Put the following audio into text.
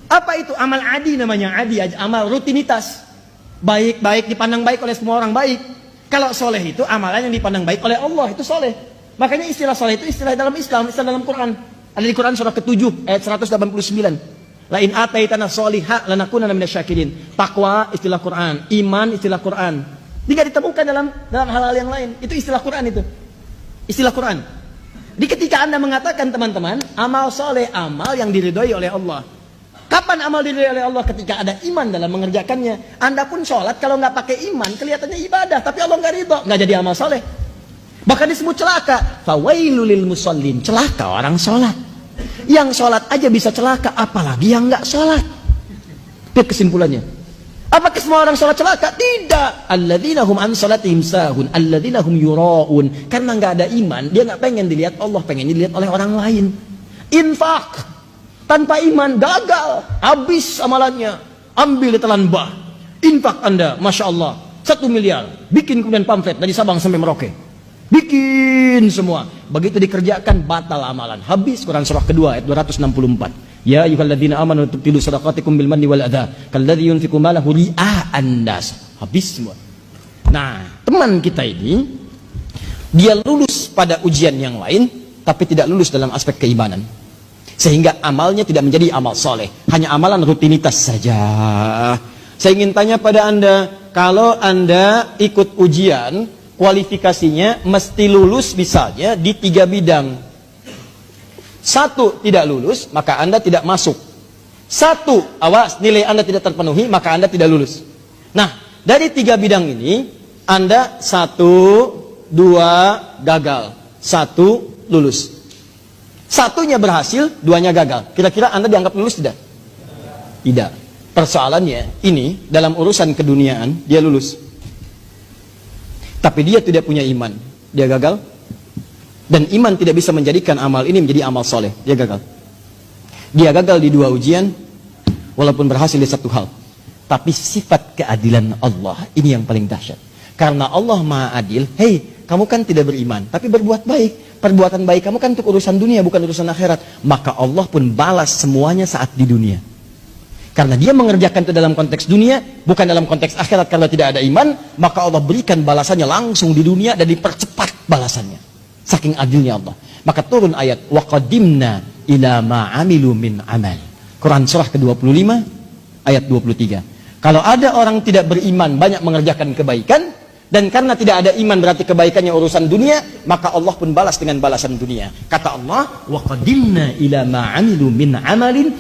Apa itu? Amal adi namanya. Adi, amal rutinitas. Baik-baik dipandang baik oleh semua orang baik. Kalau soleh itu amalan yang dipandang baik oleh Allah, itu soleh. Makanya istilah soleh itu istilah dalam Islam, istilah dalam Quran. Ada di Quran surah ke-7 ayat 189. La in ataitana sholiha lanakunanna minasyakirin. Takwa istilah Quran, iman istilah Quran. Tidak ditemukan dalam hal-hal yang lain. Itu istilah Quran itu. Istilah Quran. Di ketika Anda mengatakan teman-teman, amal soleh, amal yang diridhoi oleh Allah. Kapan amal diridhoi oleh Allah? Ketika ada iman dalam mengerjakannya. Anda pun sholat kalau nggak pakai iman kelihatannya ibadah, tapi Allah nggak ridho, nggak jadi amal soleh. Bahkan disebut celaka. Fawailul lil musallin, celaka orang sholat. Yang sholat aja bisa celaka, apalagi yang nggak sholat. Itu kesimpulannya. Apakah semua orang sholat celaka? Tidak. Alladzina hum an sholatihim sahun, alladzina hum yura'un. Karena nggak ada iman, dia nggak pengen dilihat Allah, pengen dilihat oleh orang lain. Infak tanpa iman gagal, habis amalannya. Ambil ditelan bah. Infak Anda, masya Allah, 1 miliar, bikin kemudian pamflet dari Sabang sampai Merauke. Bikin semua. Begitu dikerjakan batal amalan. Habis. Quran surah kedua ayat 264. Ya ayyuhalladzina amanu tubtilu shadaqatikum bil manni wal adha kalladzi yunfiqu malahu ria'an nas. Habis semua. Nah, teman kita ini dia lulus pada ujian yang lain tapi tidak lulus dalam aspek keimanan. Sehingga amalnya tidak menjadi amal soleh, hanya amalan rutinitas saja. Saya ingin tanya pada Anda, kalau Anda ikut ujian, kualifikasinya mesti lulus misalnya di 3 bidang. 1 tidak lulus, maka Anda tidak masuk. 1, awas, nilai Anda tidak terpenuhi, maka Anda tidak lulus. Nah, dari 3 bidang ini, Anda 1, 2 gagal, 1 lulus. 1-nya berhasil, 2-nya gagal. Kira-kira Anda dianggap lulus tidak? Tidak. Persoalannya, ini dalam urusan keduniaan, dia lulus. Tapi dia tidak punya iman. Dia gagal. Dan iman tidak bisa menjadikan amal ini menjadi amal soleh. Dia gagal. Dia gagal di 2 ujian, walaupun berhasil di 1 hal. Tapi sifat keadilan Allah, ini yang paling dahsyat. Karena Allah Maha Adil, hei, kamu kan tidak beriman, tapi berbuat baik. Perbuatan baik kamu kan untuk urusan dunia, bukan urusan akhirat. Maka Allah pun balas semuanya saat di dunia. Karena dia mengerjakan itu dalam konteks dunia, bukan dalam konteks akhirat karena tidak ada iman, maka Allah berikan balasannya langsung di dunia dan dipercepat balasannya. Saking adilnya Allah. Maka turun ayat wa qadimna ila ma amilu min amal. Quran surah ke-25 ayat 23. Kalau ada orang tidak beriman banyak mengerjakan kebaikan, dan karena tidak ada iman berarti kebaikannya urusan dunia, maka Allah pun balas dengan balasan dunia. Kata Allah, wa qadimna ila ma amilu min amalin